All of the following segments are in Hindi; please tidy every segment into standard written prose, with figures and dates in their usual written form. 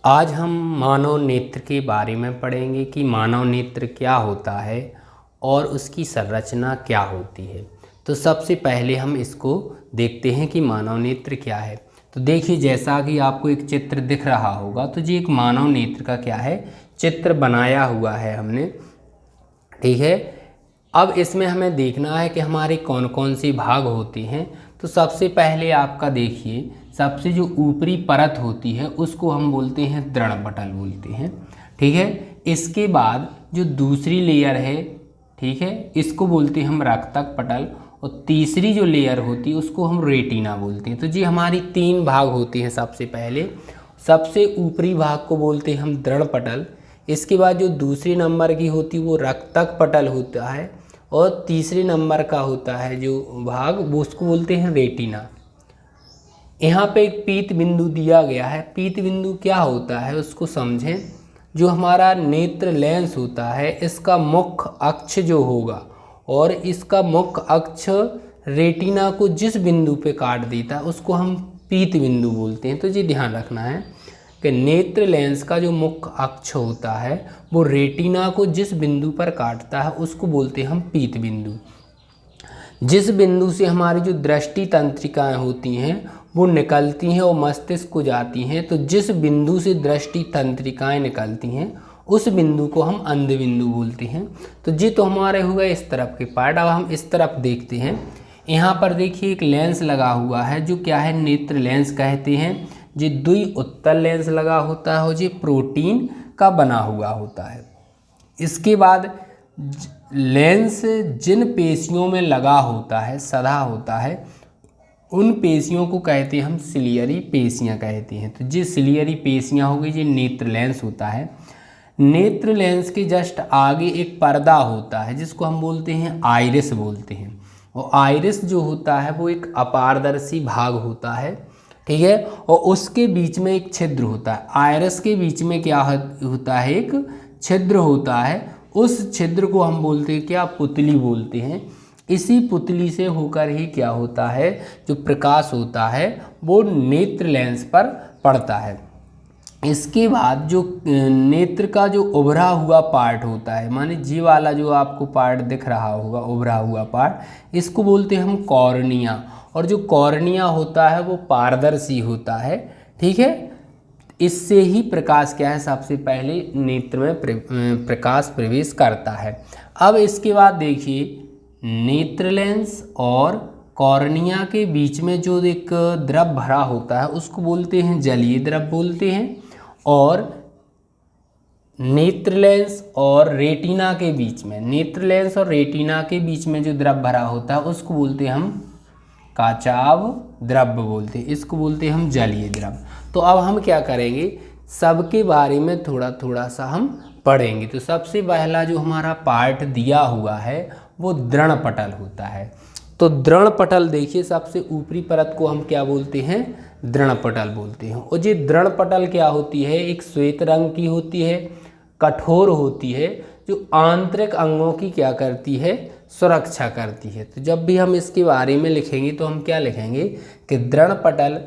आज हम मानव नेत्र के बारे में पढ़ेंगे कि मानव नेत्र क्या होता है और उसकी संरचना क्या होती है। तो सबसे पहले हम इसको देखते हैं कि मानव नेत्र क्या है। तो देखिए, जैसा कि आपको एक चित्र दिख रहा होगा, तो जी एक मानव नेत्र का क्या है, चित्र बनाया हुआ है हमने। ठीक है, अब इसमें हमें देखना है कि हमारे कौन कौन से भाग होते हैं। तो सबसे पहले आपका देखिए, सबसे जो ऊपरी परत होती है उसको हम बोलते हैं दृढ़पटल बोलते हैं। ठीक है, इसके बाद जो दूसरी लेयर है, ठीक है, इसको बोलते हैं हम रक्तक पटल, और तीसरी जो लेयर होती है उसको हम रेटिना बोलते हैं। तो जी हमारी तीन भाग होते हैं। सबसे पहले सबसे ऊपरी भाग को बोलते हैं हम दृढ़पटल, इसके बाद जो दूसरी नंबर की होती है वो रक्तक पटल होता है, और तीसरे नंबर का होता है जो भाग वो उसको बोलते हैं रेटिना। यहाँ पे एक पीत बिंदु दिया गया है। पीत बिंदु क्या होता है उसको समझें। जो हमारा नेत्र लेंस होता है, इसका मुख्य अक्ष जो होगा, और इसका मुख्य अक्ष रेटिना को जिस बिंदु पे काट देता है उसको हम पीत बिंदु बोलते हैं। तो जी ध्यान रखना है कि नेत्र लेंस का जो मुख्य अक्ष होता है वो रेटिना को जिस बिंदु पर काटता है उसको बोलते हैं हम पीत बिंदु। जिस बिंदु से हमारी जो दृष्टि तंत्रिकाएं होती हैं वो निकलती हैं और मस्तिष्क को जाती हैं, तो जिस बिंदु से दृष्टि तंत्रिकाएं निकलती हैं उस बिंदु को हम अंध बिंदु बोलते हैं। तो जी तो हमारे हो गए इस तरफ के पार्ट। अब हम इस तरफ देखते हैं। यहाँ पर देखिए एक लेंस लगा हुआ है जो क्या है, नेत्र लेंस कहते हैं। जी द्वि उत्तल लेंस लगा होता है और जी प्रोटीन का बना हुआ होता है। इसके बाद लेंस जिन पेशियों में लगा होता है, सधा होता है, उन पेशियों को कहते हैं हम सिलियरी पेशियां कहते हैं। तो जी सिलियरी पेशियां हो गई, ये नेत्र लेंस होता है। नेत्र लेंस के जस्ट आगे एक पर्दा होता है जिसको हम बोलते हैं आइरिस बोलते हैं, और आइरिस जो होता है वो एक अपारदर्शी भाग होता है। ठीक है, और उसके बीच में एक छिद्र होता है। आइरिस के बीच में क्या होता है, एक छिद्र होता है। उस छिद्र को हम बोलते हैं क्या, पुतली बोलते हैं। इसी पुतली से होकर ही क्या होता है, जो प्रकाश होता है वो नेत्र लेंस पर पड़ता है। इसके बाद जो नेत्र का जो उभरा हुआ पार्ट होता है, माने जी वाला जो आपको पार्ट दिख रहा होगा उभरा हुआ पार्ट, इसको बोलते हैं हम कॉर्निया। और जो कॉर्निया होता है वो पारदर्शी होता है। ठीक है, इससे ही प्रकाश क्या है, सबसे पहले नेत्र में प्रकाश प्रवेश करता है। अब इसके बाद देखिए, नेत्र लेंस और कॉर्निया के बीच में जो एक द्रव भरा होता है उसको बोलते हैं जलीय द्रव बोलते हैं। और नेत्र लेंस और रेटिना के बीच में, नेत्र लेंस और रेटिना के बीच में जो द्रव भरा होता है उसको बोलते हैं हम काचाव द्रव बोलते हैं, इसको बोलते हैं हम जलीय द्रव। तो अब हम क्या करेंगे, सबके बारे में थोड़ा थोड़ा सा हम पढ़ेंगे। तो सबसे पहला जो हमारा पार्ट दिया हुआ है वो दृढ़पटल होता है। तो दृढ़पटल देखिए, सबसे ऊपरी परत को हम क्या बोलते हैं, दृढ़पटल बोलते हैं। और ये दृढ़पटल क्या होती है, एक श्वेत रंग की होती है, कठोर होती है, जो आंतरिक अंगों की क्या करती है, सुरक्षा करती है। तो जब भी हम इसके बारे में लिखेंगे तो हम क्या लिखेंगे कि दृढ़पटल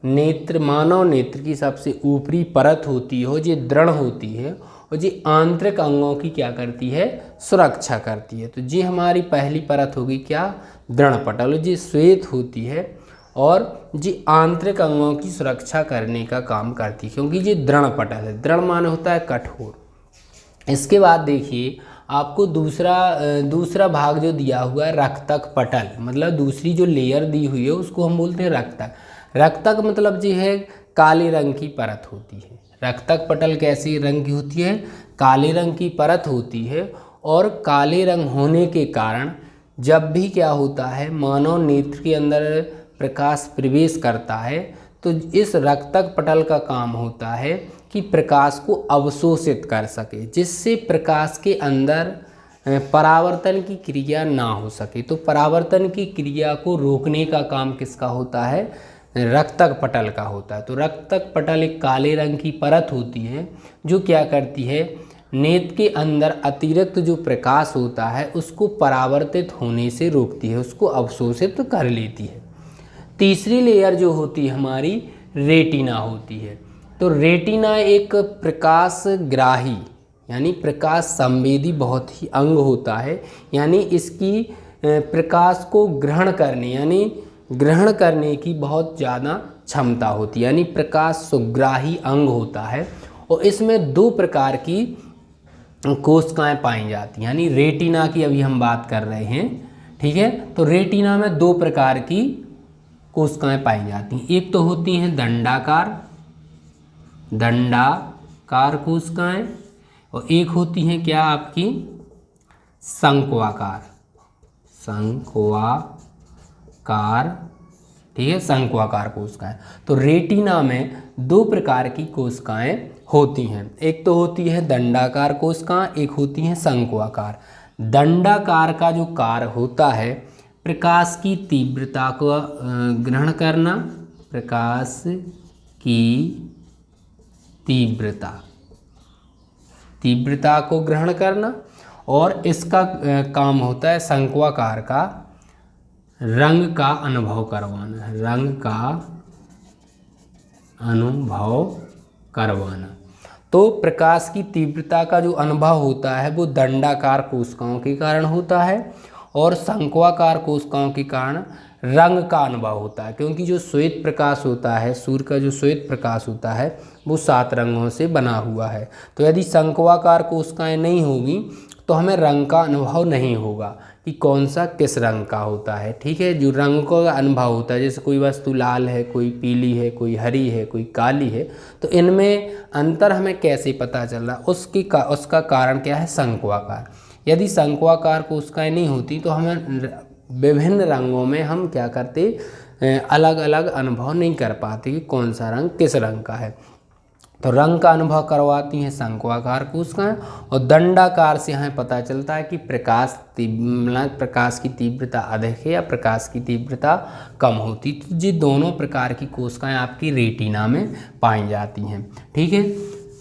नेत्र, मानव नेत्र की सबसे ऊपरी परत होती है, ये दृढ़ होती है और जी आंतरिक अंगों की क्या करती है, सुरक्षा करती है। तो जी हमारी पहली परत होगी क्या, दृढ़पटल, जी श्वेत होती है और जी आंतरिक अंगों की सुरक्षा करने का काम करती है, क्योंकि ये दृढ़पटल है। दृढ़ माने होता है कठोर। इसके बाद देखिए, आपको दूसरा भाग जो दिया हुआ है रक्तक पटल, मतलब दूसरी जो लेयर दी हुई है उसको हम बोलते हैं रक्तक। रक्तक मतलब जो है काले रंग की परत होती है। रक्तक पटल कैसी रंग की होती है, काले रंग की परत होती है। और काले रंग होने के कारण जब भी क्या होता है, मानव नेत्र के अंदर प्रकाश प्रवेश करता है, तो इस रक्तक पटल का काम होता है कि प्रकाश को अवशोषित कर सके, जिससे प्रकाश के अंदर परावर्तन की क्रिया ना हो सके। तो परावर्तन की क्रिया को रोकने का काम किसका होता है, रक्तक पटल का होता है। तो रक्तक पटल एक काले रंग की परत होती है जो क्या करती है, नेत्र के अंदर अतिरिक्त जो प्रकाश होता है उसको परावर्तित होने से रोकती है, उसको अवशोषित कर लेती है। तीसरी लेयर जो होती है हमारी रेटिना होती है। तो रेटिना एक प्रकाशग्राही यानी प्रकाश संवेदी बहुत ही अंग होता है, यानी इसकी प्रकाश को ग्रहण करने की बहुत ज़्यादा क्षमता होती है, यानी प्रकाश सुग्राही अंग होता है। और इसमें 2 प्रकार की कोशिकाएं पाई जाती हैं, यानी रेटिना की अभी हम बात कर रहे हैं, ठीक है। तो रेटिना में 2 प्रकार की कोशिकाएं पाई जाती हैं। एक तो होती हैं दंडाकार कोशिकाएं, और एक होती हैं क्या आपकी शंक्वाकार, ठीक है, शंक्वाकार कोशिकाएं। तो रेटिना में 2 प्रकार की कोशिकाएं होती हैं, एक तो होती है दंडाकार कोशिकाएं, एक होती हैं शंक्वाकार। दंडाकार का जो कार्य होता है प्रकाश की तीव्रता को ग्रहण करना, प्रकाश की तीव्रता को ग्रहण करना, और इसका काम होता है शंक्वाकार का रंग का अनुभव करवाना। तो प्रकाश की तीव्रता का जो अनुभव होता है वो दंडाकार कोशिकाओं के कारण होता है, और शंक्वाकार कोशिकाओं के कारण रंग का अनुभव होता है, क्योंकि जो श्वेत प्रकाश होता है, सूर्य का जो श्वेत प्रकाश होता है वो 7 रंगों से बना हुआ है। तो यदि शंक्वाकार कोशिकाएं नहीं होगी तो हमें रंग का अनुभव नहीं होगा कि कौन सा किस रंग का होता है, ठीक है। जो रंग का अनुभव होता है, जैसे कोई वस्तु लाल है, कोई पीली है, कोई हरी है, कोई काली है, तो इनमें अंतर हमें कैसे पता चल रहा, उसका कारण क्या है, शंक्वाकार। यदि शंक्वाकार कोशिकाएं नहीं होती तो हमें विभिन्न रंगों में हम क्या करते, अलग अलग अनुभव नहीं कर पाते कि कौन सा रंग किस रंग का है। तो रंग का अनुभव करवाती हैं शंक्वाकार कोशिकाएं, और दंडाकार से हमें पता चलता है कि प्रकाश की तीव्रता अधिक है या प्रकाश की तीव्रता कम होती। तो ये दोनों प्रकार की कोशिकाएं आपकी रेटिना में पाई जाती हैं, ठीक है।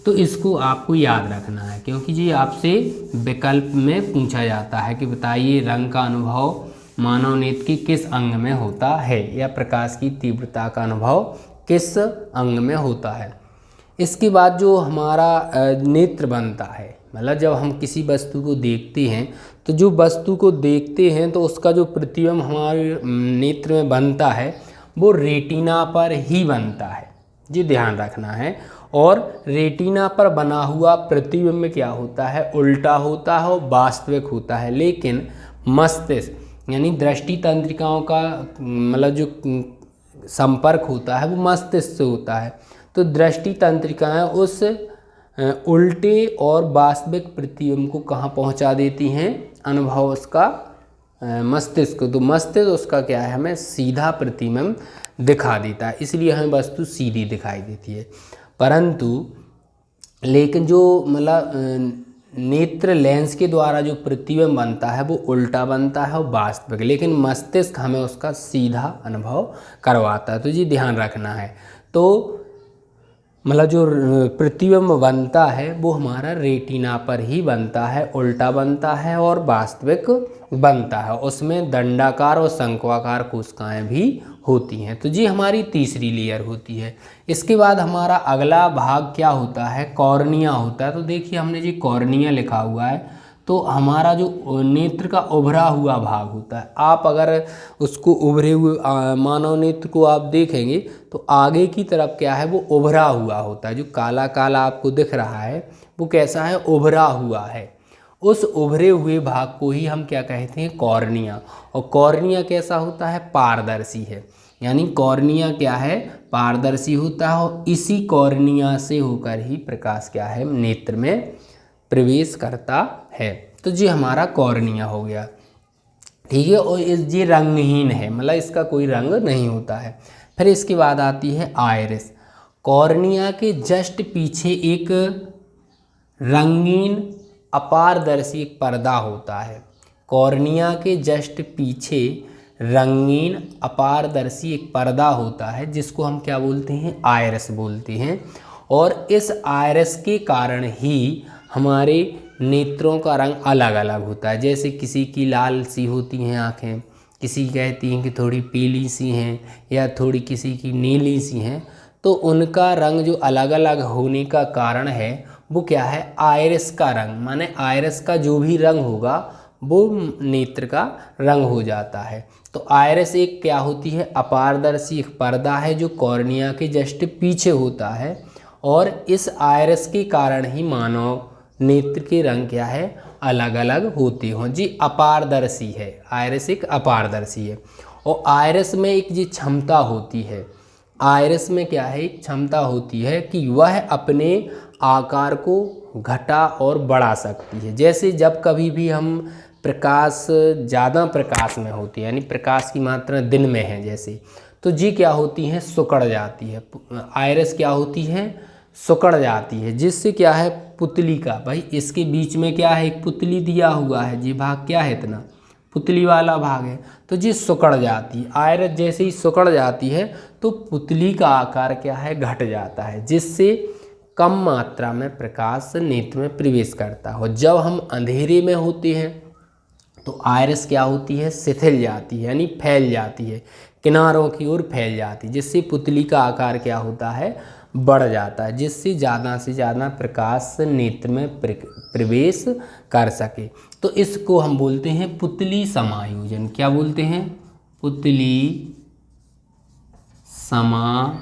तो इसको आपको याद रखना है, क्योंकि ये आपसे विकल्प में पूछा जाता है कि बताइए रंग का अनुभव मानव नेत्र की किस अंग में होता है, या प्रकाश की तीव्रता का अनुभव किस अंग में होता है। इसके बाद जो हमारा नेत्र बनता है, मतलब जब हम किसी वस्तु को देखते हैं तो जो वस्तु को देखते हैं तो उसका जो प्रतिबिंब हमारे नेत्र में बनता है वो रेटिना पर ही बनता है, जी ध्यान रखना है। और रेटिना पर बना हुआ प्रतिबिंब क्या होता है, उल्टा होता है और वास्तविक होता है। लेकिन मस्तिष्क यानी दृष्टि तंत्रिकाओं का मतलब जो संपर्क होता है वो मस्तिष्क से होता है। तो दृष्टि तंत्रिकाएं उस उल्टे और वास्तविक प्रतिबिंब को कहाँ पहुँचा देती हैं, अनुभव उसका मस्तिष्क। तो मस्तिष्क उसका क्या है, हमें सीधा प्रतिबिंब दिखा देता है, इसलिए हमें वस्तु सीधी दिखाई देती है। परंतु लेकिन जो मतलब नेत्र लेंस के द्वारा जो प्रतिबिंब बनता है वो उल्टा बनता है और वास्तविक, लेकिन मस्तिष्क हमें उसका सीधा अनुभव करवाता है। तो जी ध्यान रखना है। तो मतलब जो प्रतिबिंब बनता है वो हमारा रेटिना पर ही बनता है, उल्टा बनता है और वास्तविक बनता है। उसमें दंडाकार और शंक्वाकार कोशिकाएं भी होती हैं। तो जी हमारी तीसरी लेयर होती है। इसके बाद हमारा अगला भाग क्या होता है, कॉर्निया होता है। तो देखिए हमने जी कॉर्निया लिखा हुआ है, तो हमारा जो नेत्र का उभरा हुआ भाग होता है। आप अगर उसको उभरे हुए मानव नेत्र को आप देखेंगे तो आगे की तरफ क्या है, वो उभरा हुआ होता है। जो काला काला आपको दिख रहा है वो कैसा है, उभरा हुआ है। उस उभरे हुए भाग को ही हम क्या कहते हैं, कॉर्निया। और कॉर्निया कैसा होता है, पारदर्शी है। यानी कॉर्निया क्या है, पारदर्शी होता है, और इसी कॉर्निया से होकर ही प्रकाश क्या है, नेत्र में प्रवेश करता है। तो ये हमारा कॉर्निया हो गया, ठीक है। और ये रंगहीन है, मतलब इसका कोई रंग नहीं होता है। फिर इसके बाद आती है आइरिस। कॉर्निया के जस्ट पीछे एक रंगीन अपारदर्शी एक पर्दा होता है। कॉर्निया के जस्ट पीछे रंगीन अपारदर्शी एक पर्दा होता है, जिसको हम क्या बोलते हैं, आइरिस बोलते हैं। और इस आइरिस के कारण ही हमारे नेत्रों का रंग अलग अलग होता है। जैसे किसी की लाल सी होती हैं आँखें, किसी कहती हैं कि थोड़ी पीली सी हैं, या थोड़ी किसी की नीली सी हैं। तो उनका रंग जो अलग अलग होने का कारण है वो क्या है, आइरिस का रंग, माने आइरिस का जो भी रंग होगा वो नेत्र का रंग हो जाता है। तो आइरिस एक क्या होती है, अपारदर्शी एक पर्दा है जो कॉर्निया के जस्ट पीछे होता है, और इस आइरिस के कारण ही मानव नेत्र के रंग क्या है, अलग अलग होते हों जी। अपारदर्शी है, आइरिस एक अपारदर्शी है। और आइरिस में एक जी क्षमता होती है, आइरिस में क्या है, एक क्षमता होती है कि वह अपने आकार को घटा और बढ़ा सकती है। जैसे जब कभी भी हम प्रकाश, ज़्यादा प्रकाश में होती है, यानी प्रकाश की मात्रा दिन में है जैसे, तो जी क्या होती हैं, सिकुड़ जाती है। आइरिस क्या होती है, सिकुड़ जाती है, जिससे क्या है, पुतली का, भाई इसके बीच में क्या है, एक पुतली दिया हुआ है, जी भाग क्या है, इतना पुतली वाला भाग है, तो जी सिकुड़ जाती है। आइरिस जैसे ही सिकुड़ जाती है तो पुतली का आकार क्या है, घट जाता है, जिससे कम मात्रा में प्रकाश नेत्र में प्रवेश करता हो। जब हम अंधेरे में होते हैं तो आइरिस क्या होती है, शिथिल जाती है, यानी फैल जाती है, किनारों की ओर फैल जाती है, जिससे पुतली का आकार क्या होता है, बढ़ जाता है, जिससे ज़्यादा से ज़्यादा प्रकाश नेत्र में प्रवेश कर सके। तो इसको हम बोलते हैं पुतली समायोजन। क्या बोलते हैं, पुतली समायोजन।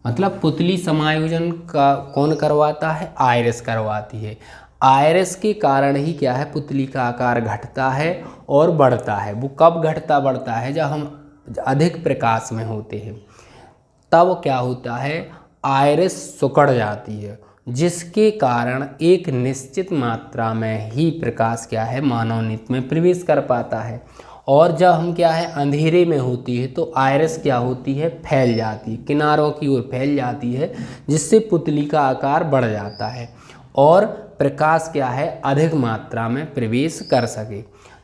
मतलब पुतली समायोजन का कौन करवाता है, आइरिस करवाती है। आइरिस के कारण ही क्या है, पुतली का आकार घटता है और बढ़ता है। वो कब घटता बढ़ता है, जब हम अधिक प्रकाश में होते हैं, तब क्या होता है, आइरिस सिकुड़ जाती है, जिसके कारण एक निश्चित मात्रा में ही प्रकाश क्या है, मानव नेत्र में प्रवेश कर पाता है। और जब हम क्या है, अंधेरे में होती है तो आइरिस क्या होती है, फैल जाती है, किनारों की ओर फैल जाती है, जिससे पुतली का आकार बढ़ जाता है और प्रकाश क्या है, अधिक मात्रा में प्रवेश कर सके।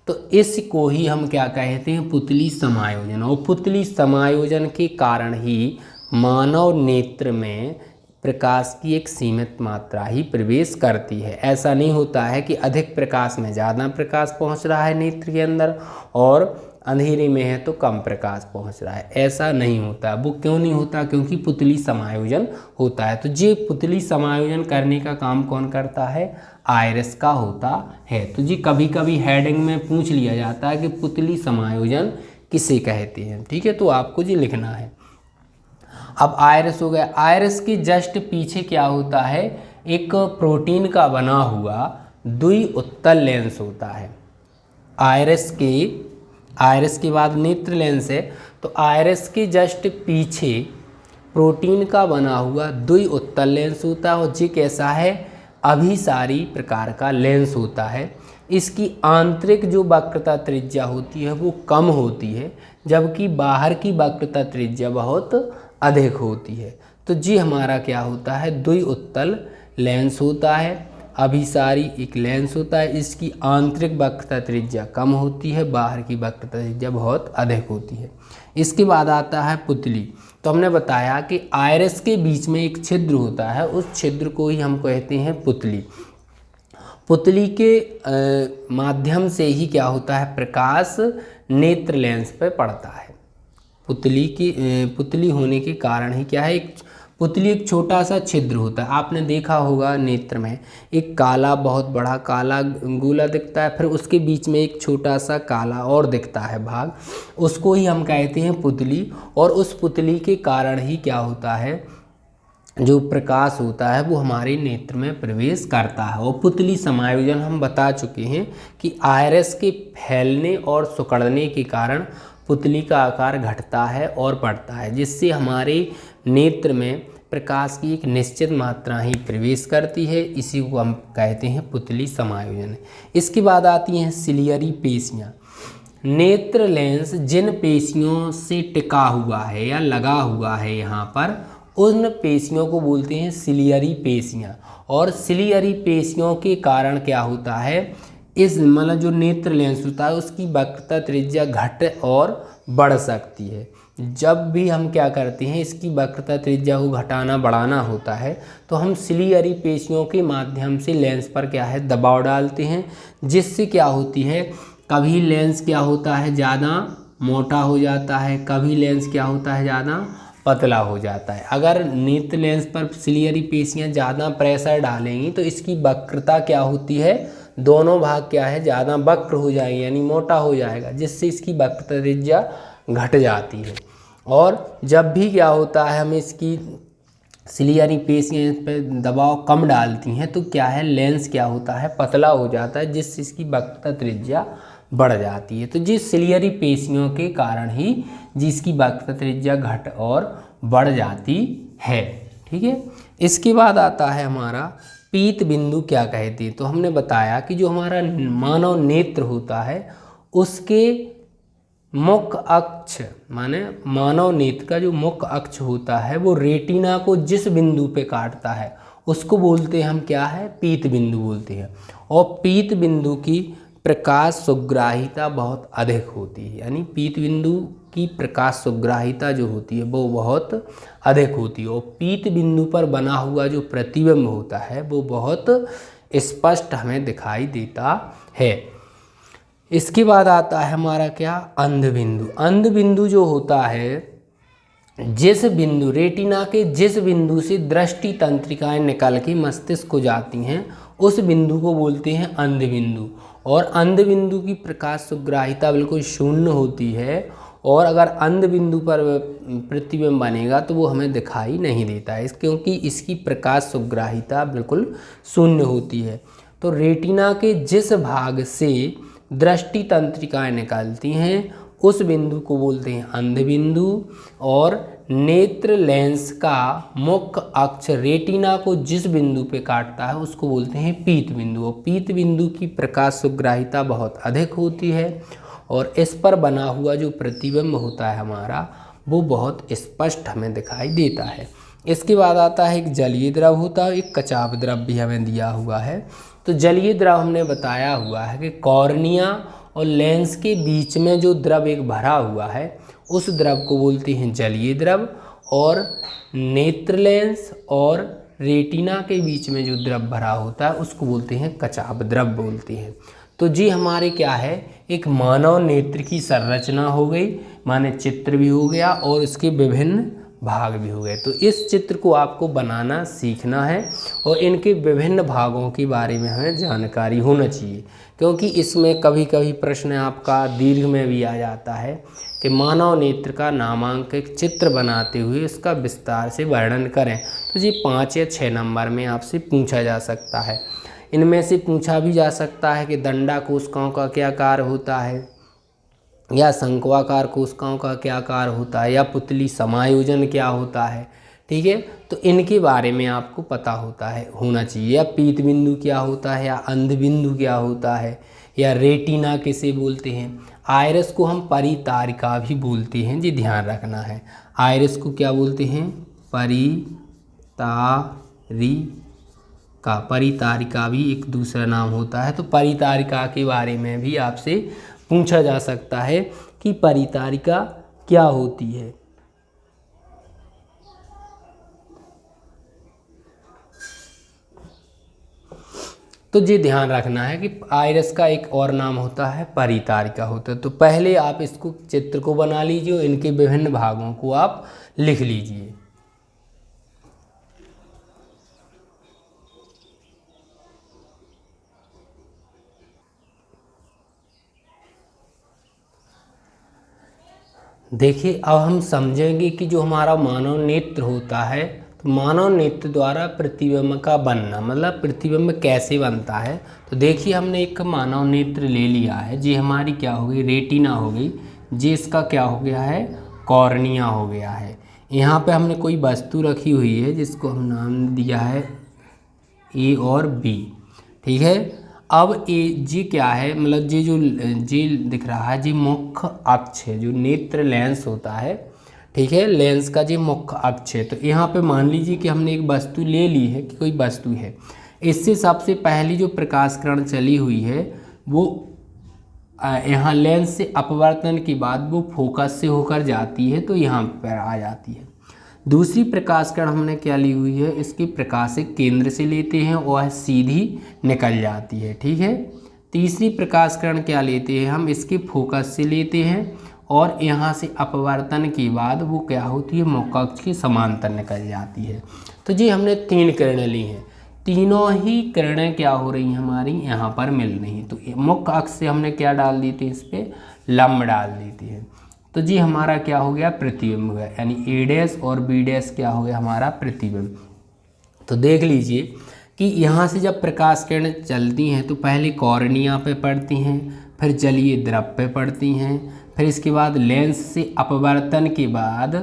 तो इसको ही हम क्या कहते हैं, पुतली समायोजन। और पुतली समायोजन के कारण ही मानव नेत्र में प्रकाश की एक सीमित मात्रा ही प्रवेश करती है। ऐसा नहीं होता है कि अधिक प्रकाश में ज़्यादा प्रकाश पहुंच रहा है नेत्र के अंदर और अंधेरे में है तो कम प्रकाश पहुंच रहा है, ऐसा नहीं होता। वो क्यों नहीं होता, क्योंकि पुतली समायोजन होता है। तो ये पुतली समायोजन करने का काम कौन करता है, आइरिस का होता है। तो जी कभी कभी हेडिंग में पूछ लिया जाता है कि पुतली समायोजन किसे कहते हैं, ठीक है, तो आपको जी लिखना है। अब आइरिस हो गया, आइरिस के जस्ट पीछे क्या होता है, एक प्रोटीन का बना हुआ द्विउत्तल लेंस होता है। आइरिस के बाद नेत्र लेंस है, तो आइरिस के जस्ट पीछे प्रोटीन का बना हुआ द्विउत्तल लेंस होता है। और ये कैसा है, अभिसारी प्रकार का लेंस होता है। इसकी आंतरिक जो वक्रता त्रिज्या होती है वो कम होती है, जबकि बाहर की वक्रता त्रिज्या बहुत अधिक होती है। तो जी हमारा क्या होता है, द्विउत्तल लेंस होता है, अभिसारी एक लेंस होता है। इसकी आंतरिक वक्रता त्रिज्या कम होती है, बाहर की वक्रता त्रिज्या बहुत अधिक होती है। इसके बाद आता है पुतली। तो हमने बताया कि आइरिस के बीच में एक छिद्र होता है, उस छिद्र को ही हम कहते हैं पुतली। पुतली के माध्यम से ही क्या होता है, प्रकाश नेत्र लेंस पर पड़ता है। पुतली होने के कारण ही क्या है, पुतली एक छोटा सा छिद्र होता है। आपने देखा होगा नेत्र में एक काला, बहुत बड़ा काला गोला दिखता है, फिर उसके बीच में एक छोटा सा काला और दिखता है भाग, उसको ही हम कहते हैं पुतली। और उस पुतली के कारण ही क्या होता है, जो प्रकाश होता है वो हमारे नेत्र में प्रवेश करता है। और पुतली समायोजन हम बता चुके हैं कि आइरिस के फैलने और सिकुड़ने के कारण पुतली का आकार घटता है और बढ़ता है, जिससे हमारे नेत्र में प्रकाश की एक निश्चित मात्रा ही प्रवेश करती है। इसी को हम कहते हैं पुतली समायोजन। इसके बाद आती हैं सिलियरी पेशियाँ। नेत्र लेंस जिन पेशियों से टिका हुआ है या लगा हुआ है यहाँ पर, उन पेशियों को बोलते हैं सिलियरी पेशियाँ। और सिलियरी पेशियों के कारण क्या होता है, इस मतलब जो नेत्र लेंस होता है उसकी वक्रता त्रिज्या घट और बढ़ सकती है। जब भी हम क्या करते हैं, इसकी वक्रता त्रिज्या को घटाना बढ़ाना होता है, तो हम सिलियरी पेशियों के माध्यम से लेंस पर क्या है, दबाव डालते हैं, जिससे क्या होती है, कभी लेंस क्या होता है, ज़्यादा मोटा हो जाता है, कभी लेंस क्या होता है ज़्यादा पतला हो जाता है। अगर नेत्र लेंस पर सिलियरी पेशियाँ ज़्यादा प्रेशर डालेंगी तो इसकी वक्रता क्या होती है, दोनों भाग क्या है ज़्यादा वक्र हो जाएंगे यानी मोटा हो जाएगा, जिससे इसकी वक्रता त्रिज्या घट जाती है। और जब भी क्या होता है हम इसकी सिलियरी पेशियाँ पे दबाव कम डालती हैं तो क्या है लेंस क्या होता है पतला हो जाता है, जिससे इसकी वक्रता त्रिज्या बढ़ जाती है। तो जिस सिलियरी पेशियों के कारण ही जिसकी वक्रता त्रिज्या घट और बढ़ जाती है। ठीक है, इसके बाद आता है हमारा पीत बिंदु क्या कहते हैं। तो हमने बताया कि जो हमारा मानव नेत्र होता है उसके मुख्य अक्ष माने मानव नेत्र का जो मुख्य अक्ष होता है वो रेटिना को जिस बिंदु पे काटता है उसको बोलते हैं हम क्या है, पीत बिंदु बोलते हैं। और पीत बिंदु की प्रकाश सुग्राहिता बहुत अधिक होती है, यानी पीत बिंदु की प्रकाश सुग्राहिता जो होती है वो बहुत अधिक होती है। और पीत बिंदु पर बना हुआ जो प्रतिबिंब होता है वो बहुत स्पष्ट हमें दिखाई देता है। इसके बाद आता है हमारा क्या, अंध बिंदु। अंध बिंदु जो होता है जिस बिंदु रेटिना के जिस बिंदु से दृष्टि तंत्रिकाएं निकल के मस्तिष्क को जाती हैं उस बिंदु को बोलते हैं अंध बिंदु। और अंध बिंदु की प्रकाश सुग्राहिता बिल्कुल शून्य होती है, और अगर अंध बिंदु पर प्रतिबिंब बनेगा तो वो हमें दिखाई नहीं देता है क्योंकि इसकी प्रकाश सुग्राहिता बिल्कुल शून्य होती है। तो रेटिना के जिस भाग से दृष्टि तंत्रिकाएं निकलती हैं उस बिंदु को बोलते हैं अंध बिंदु। और नेत्र लेंस का मुख्य अक्ष रेटिना को जिस बिंदु पे काटता है उसको बोलते हैं पीत बिंदु। और पीत बिंदु की प्रकाश सुग्राहिता बहुत अधिक होती है और इस पर बना हुआ जो प्रतिबिंब होता है हमारा वो बहुत स्पष्ट हमें दिखाई देता है। इसके बाद आता है एक जलीय द्रव होता है, एक कचाप द्रव भी हमें दिया हुआ है। तो जलीय द्रव हमने बताया हुआ है कि कॉर्निया और लेंस के बीच में जो द्रव एक भरा हुआ है उस द्रव को बोलते हैं जलीय द्रव। और नेत्र लेंस और रेटिना के बीच में जो द्रव भरा होता है उसको बोलते हैं कचाप द्रव बोलते हैं। तो जी हमारे क्या है, एक मानव नेत्र की संरचना हो गई, माने चित्र भी हो गया और इसके विभिन्न भाग भी हो गए। तो इस चित्र को आपको बनाना सीखना है और इनके विभिन्न भागों के बारे में हमें जानकारी होना चाहिए, क्योंकि इसमें कभी कभी प्रश्न आपका दीर्घ में भी आ जाता है कि मानव नेत्र का नामांकित चित्र बनाते हुए इसका विस्तार से वर्णन करें। तो जी 5 या 6 नंबर में आपसे पूछा जा सकता है। इनमें से पूछा भी जा सकता है कि दंडा कोशिकाओं का क्या कार्य होता है, या शंक्वाकार कोशिकाओं का क्या कार्य होता है, या पुतली समायोजन क्या होता है। ठीक है, तो इनके बारे में आपको पता होना चाहिए। या पीत बिंदु क्या होता है, या अंध बिंदु क्या होता है, या रेटिना किसे बोलते हैं। आइरिस को हम परितारिका भी बोलते हैं, जी ध्यान रखना है। आइरिस को क्या बोलते हैं, परितारिका भी एक दूसरा नाम होता है। तो परितारिका के बारे में भी आपसे पूछा जा सकता है कि परितारिका क्या होती है। तो ये ध्यान रखना है कि आइरिस का एक और नाम होता है परितारिका होता है। तो पहले आप इसको चित्र को बना लीजिए, इनके विभिन्न भागों को आप लिख लीजिए। देखिए अब हम समझेंगे कि जो हमारा मानव नेत्र होता है, तो मानव नेत्र द्वारा प्रतिबिंब का बनना, मतलब प्रतिबिंब कैसे बनता है। तो देखिए हमने एक मानव नेत्र ले लिया है, जी हमारी क्या हो गई, रेटिना हो गई, जी इसका क्या हो गया है, कॉर्निया हो गया है। यहाँ पे हमने कोई वस्तु रखी हुई है जिसको हम नाम दिया है ए और बी। ठीक है, अब जी क्या है, मतलब जी दिख रहा है, जी मुख्य अक्ष है, जो नेत्र लेंस होता है। ठीक है, लेंस का जी मुख्य अक्ष है। तो यहाँ पे मान लीजिए कि हमने एक वस्तु ले ली है, कि कोई वस्तु है, इससे सबसे पहली जो प्रकाश किरण चली हुई है वो यहाँ लेंस से अपवर्तन के बाद वो फोकस से होकर जाती है, तो यहाँ पर आ जाती है। दूसरी प्रकाश किरण हमने क्या ली हुई है, इसकी प्रकाशिक केंद्र से लेते हैं और सीधी निकल जाती है। ठीक है, तीसरी प्रकाश किरण क्या लेते हैं हम, इसके फोकस से लेते हैं और यहाँ से अपवर्तन के बाद वो क्या होती है, मुख्य अक्ष के समांतर निकल जाती है। तो जी हमने 3 किरणें ली हैं, तीनों ही किरणें क्या हो रही हैं हमारी यहाँ पर मिल रही हैं। तो मुख्य अक्ष से हमने क्या डाल दी थी, इस पर लंब डाल दी थी। तो जी हमारा क्या हो गया, प्रतिबिंब हो गया, यानी ए डैश और बी डैश क्या हो गया हमारा प्रतिबिंब। तो देख लीजिए कि यहाँ से जब प्रकाश किरणें चलती हैं तो पहले कॉर्निया पे पड़ती हैं, फिर जलीय द्रव पे पड़ती हैं, फिर इसके बाद लेंस से अपवर्तन के बाद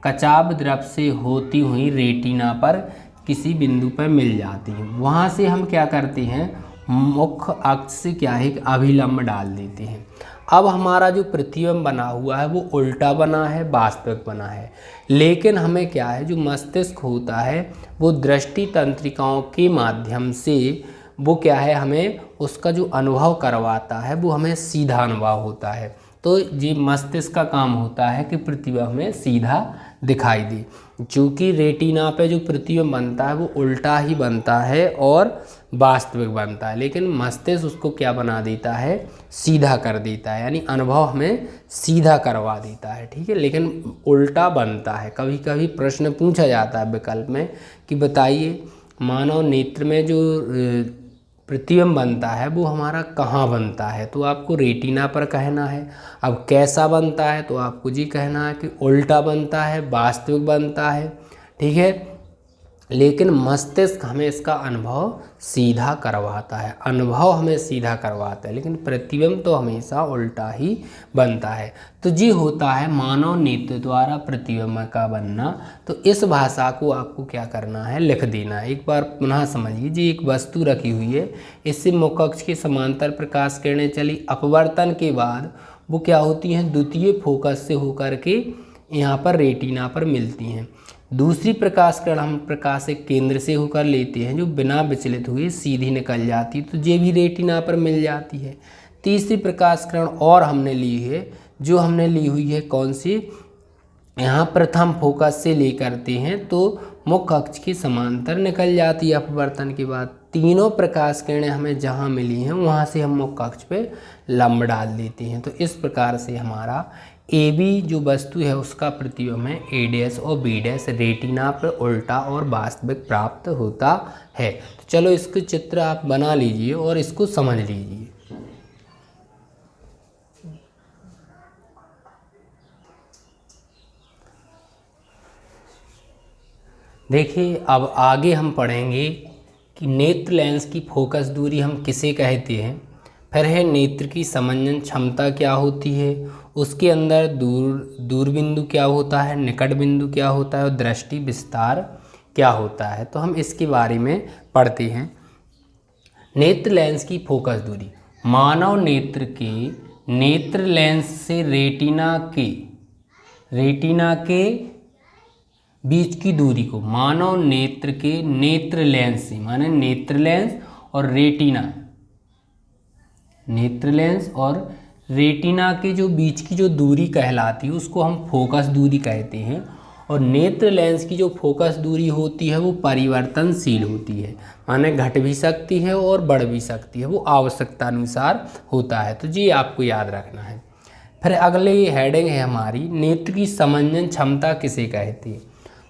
कचाव द्रव से होती हुई रेटिना पर किसी बिंदु पर मिल जाती हैं। वहाँ से हम क्या करते हैं, मुख्य अक्ष से क्या है, एक अभिलंब डाल देते हैं। अब हमारा जो प्रतिबिंब बना हुआ है वो उल्टा बना है, वास्तविक बना है, लेकिन हमें क्या है, जो मस्तिष्क होता है वो दृष्टि तंत्रिकाओं के माध्यम से वो क्या है, हमें उसका जो अनुभव करवाता है वो हमें सीधा अनुभव होता है। तो ये मस्तिष्क का काम होता है कि प्रतिबिंब हमें सीधा दिखाई दे। चूँकि रेटिना पे जो प्रतिबिंब बनता है वो उल्टा ही बनता है और वास्तविक बनता है, लेकिन मस्तिष्क उसको क्या बना देता है, सीधा कर देता है, यानी अनुभव हमें सीधा करवा देता है। ठीक है, लेकिन उल्टा बनता है। कभी कभी प्रश्न पूछा जाता है विकल्प में कि बताइए मानव नेत्र में जो प्रतिबिंब बनता है वो हमारा कहाँ बनता है, तो आपको रेटिना पर कहना है। अब कैसा बनता है, तो आपको जी कहना है कि उल्टा बनता है, वास्तविक बनता है। ठीक है, लेकिन मस्तिष्क हमें इसका अनुभव सीधा करवाता है, अनुभव हमें सीधा करवाता है, लेकिन प्रतिबिंब तो हमेशा उल्टा ही बनता है। तो जी होता है मानव नेत्र द्वारा प्रतिबिंब का बनना। तो इस भाषा को आपको क्या करना है, लिख देना है। एक बार पुनः समझिए, जी एक वस्तु रखी हुई है, इससे मुख्य अक्ष के समांतर प्रकाश किरणें चली, अपवर्तन के बाद वो क्या होती हैं, द्वितीय फोकस से होकर के यहाँ पर रेटिना पर मिलती हैं। दूसरी प्रकाश किरण हम प्रकाशिक केंद्र से होकर लेते हैं, जो बिना विचलित हुए सीधी निकल जाती है, तो ये भी रेटिना पर मिल जाती है। तीसरी प्रकाश किरण और हमने ली है, जो हमने ली हुई है कौन सी, यहाँ प्रथम फोकस से ले करते हैं तो मुख्य अक्ष के समांतर निकल जाती है अपवर्तन के बाद। तीनों प्रकाश किरणें हमें जहाँ मिली हैं वहाँ से हम मुख्य अक्ष पे लंब डाल देते हैं। तो इस प्रकार से हमारा ए बी जो वस्तु है उसका प्रतिबिंब है ए डैश और बी डैश रेटिना पर उल्टा और वास्तविक प्राप्त होता है। तो चलो इसके चित्र आप बना लीजिए और इसको समझ लीजिए। देखिए अब आगे हम पढ़ेंगे कि नेत्र लेंस की फोकस दूरी हम किसे कहते हैं, फिर है नेत्र की समंजन क्षमता क्या होती है, उसके अंदर दूर बिंदु क्या होता है, निकट बिंदु क्या होता है और दृष्टि विस्तार क्या होता है। तो हम इसके बारे में पढ़ते हैं। नेत्र लेंस की फोकस दूरी, मानव नेत्र के नेत्र लेंस से रेटिना के बीच की दूरी को, मानव नेत्र के नेत्र लेंस से, माने नेत्र लेंस और रेटिना के जो बीच की जो दूरी कहलाती है उसको हम फोकस दूरी कहते हैं। और नेत्र लेंस की जो फोकस दूरी होती है वो परिवर्तनशील होती है, माने घट भी सकती है और बढ़ भी सकती है, वो आवश्यकता अनुसार होता है। तो जी आपको याद रखना है। फिर अगले हेडिंग है हमारी, नेत्र की समंजन क्षमता किसे कहते हैं।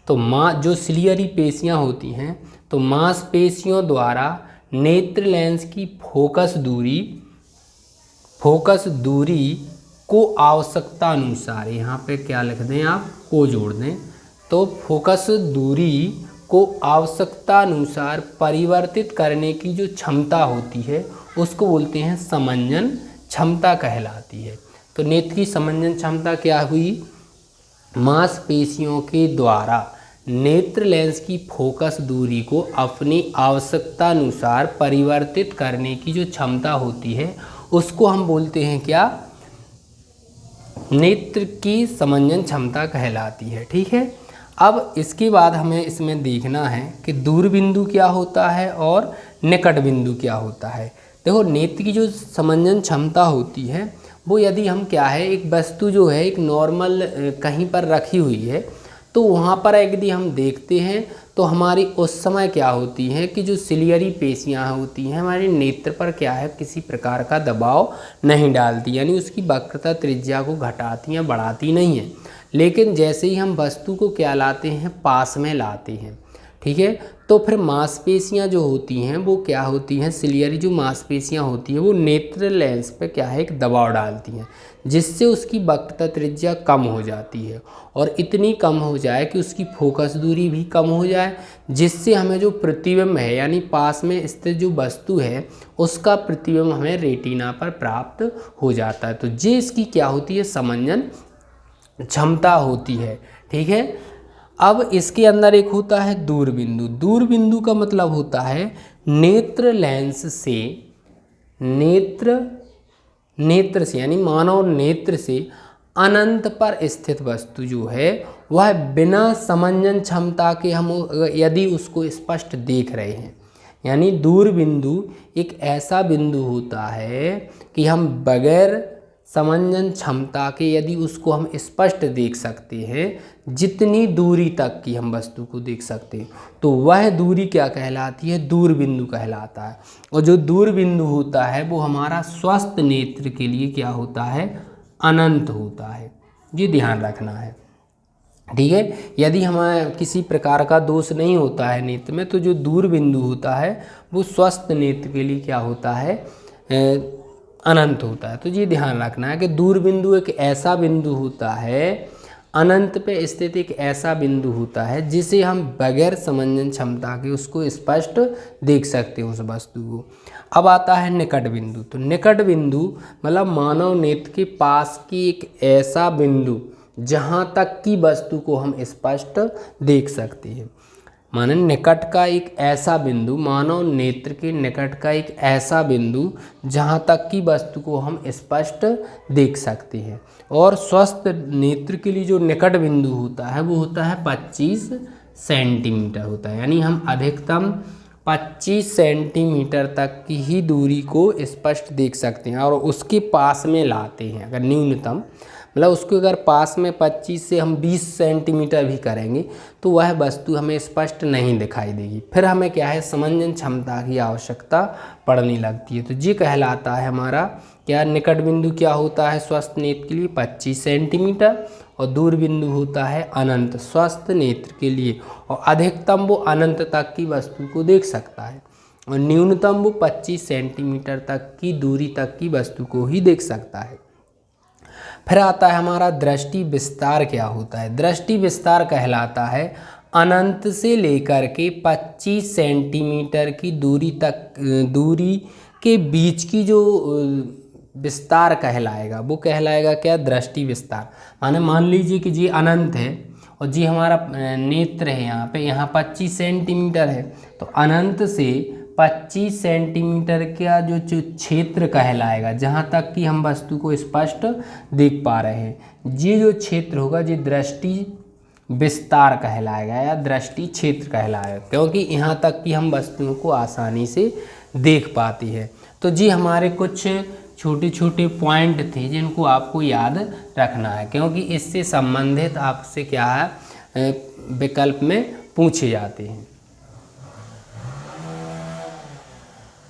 तो जो सिलियरी पेशियाँ होती हैं, तो मांसपेशियों द्वारा नेत्र लेंस की फोकस दूरी को आवश्यकता अनुसार, यहाँ पे क्या लिख दें आप, को जोड़ दें, तो फोकस दूरी को आवश्यकता अनुसार परिवर्तित करने की जो क्षमता होती है उसको बोलते हैं समंजन क्षमता कहलाती है। तो नेत्र की समंजन क्षमता क्या हुई, मांसपेशियों के द्वारा नेत्र लेंस की फोकस दूरी को अपनी आवश्यकता अनुसार परिवर्तित करने की जो क्षमता होती है उसको हम बोलते हैं क्या, नेत्र की समंजन क्षमता कहलाती है। ठीक है, अब इसके बाद हमें इसमें देखना है कि दूर बिंदु क्या होता है और निकट बिंदु क्या होता है। देखो नेत्र की जो समंजन क्षमता होती है वो यदि हम क्या है, एक वस्तु जो है एक नॉर्मल कहीं पर रखी हुई है तो वहाँ पर यदि हम देखते हैं तो हमारी उस समय क्या होती है कि जो सिलियरी पेशियाँ होती हैं हमारे नेत्र पर क्या है किसी प्रकार का दबाव नहीं डालती, यानी उसकी वक्रता त्रिज्या को घटाती या बढ़ाती नहीं है। लेकिन जैसे ही हम वस्तु को क्या लाते हैं, पास में लाते हैं, ठीक है, तो फिर मांसपेशियां जो होती हैं वो क्या होती हैं, सिलियरी जो मांसपेशियां होती हैं वो नेत्र लेंस पे क्या है एक दबाव डालती हैं, जिससे उसकी वक्रता त्रिज्या कम हो जाती है और इतनी कम हो जाए कि उसकी फोकस दूरी भी कम हो जाए, जिससे हमें जो प्रतिबिंब है यानी पास में स्थित जो वस्तु है उसका प्रतिबिंब हमें रेटिना पर प्राप्त हो जाता है। तो ये इसकी क्या होती है, समंजन क्षमता होती है, ठीक है। अब इसके अंदर एक होता है दूरबिंदु। दूरबिंदु का मतलब होता है नेत्र लेंस से नेत्र से यानी मानव नेत्र से अनंत पर स्थित वस्तु जो है वह बिना समंजन क्षमता के हम यदि उसको स्पष्ट देख रहे हैं, यानी दूरबिंदु एक ऐसा बिंदु होता है कि हम बगैर समंजन क्षमता के यदि उसको हम स्पष्ट देख सकते हैं, जितनी दूरी तक की हम वस्तु को देख सकते हैं, तो वह दूरी क्या कहलाती है, दूरबिंदु कहलाता है। और जो दूरबिंदु होता है वो हमारा स्वस्थ नेत्र के लिए क्या होता है, अनंत होता है। ये ध्यान रखना है, ठीक है। यदि हमें किसी प्रकार का दोष नहीं होता है नेत्र में, तो जो दूरबिंदु होता है वो स्वस्थ नेत्र के लिए क्या होता है, अनंत होता है। तो ये ध्यान रखना है कि दूरबिंदु एक ऐसा बिंदु होता है, अनंत पे स्थित एक ऐसा बिंदु होता है जिसे हम बगैर समंजन क्षमता के उसको स्पष्ट देख सकते हैं उस वस्तु को। अब आता है निकट बिंदु। तो निकट बिंदु मतलब मानव नेत्र के पास की एक ऐसा बिंदु जहाँ तक की वस्तु को हम स्पष्ट देख सकते हैं। माने निकट का एक ऐसा बिंदु, मानव नेत्र के निकट का एक ऐसा बिंदु जहाँ तक की वस्तु को हम स्पष्ट देख सकते हैं। और स्वस्थ नेत्र के लिए जो निकट बिंदु होता है वो होता है 25 सेंटीमीटर होता है, यानी हम अधिकतम 25 सेंटीमीटर तक की ही दूरी को स्पष्ट देख सकते हैं और उसके पास में लाते हैं। अगर न्यूनतम मतलब उसको अगर पास में 25 से हम 20 सेंटीमीटर भी करेंगे तो वह वस्तु हमें स्पष्ट नहीं दिखाई देगी, फिर हमें क्या है, समंजन क्षमता की आवश्यकता पड़ने लगती है। तो ये कहलाता है हमारा क्या, निकट बिंदु क्या होता है स्वस्थ नेत्र के लिए 25 सेंटीमीटर और दूर बिंदु होता है अनंत स्वस्थ नेत्र के लिए, और अधिकतम वो अनंत तक की वस्तु को देख सकता है और न्यूनतम वो 25 सेंटीमीटर तक की दूरी तक की वस्तु को ही देख सकता है। फिर आता है हमारा दृष्टि विस्तार। क्या होता है, दृष्टि विस्तार कहलाता है अनंत से लेकर के 25 सेंटीमीटर की दूरी तक, दूरी के बीच की जो विस्तार कहलाएगा वो कहलाएगा क्या, दृष्टि विस्तार। माने मान लीजिए कि जी अनंत है और जी हमारा नेत्र है यहाँ 25 सेंटीमीटर है, तो अनंत से 25 सेंटीमीटर का जो क्षेत्र कहलाएगा जहाँ तक कि हम वस्तु को स्पष्ट देख पा रहे हैं, ये जो क्षेत्र होगा ये दृष्टि विस्तार कहलाएगा या दृष्टि क्षेत्र कहलाएगा, क्योंकि यहाँ तक कि हम वस्तुओं को आसानी से देख पाती है। तो जी हमारे कुछ छोटे छोटे पॉइंट थे जिनको आपको याद रखना है, क्योंकि इससे संबंधित आपसे क्या है विकल्प में पूछे जाते हैं।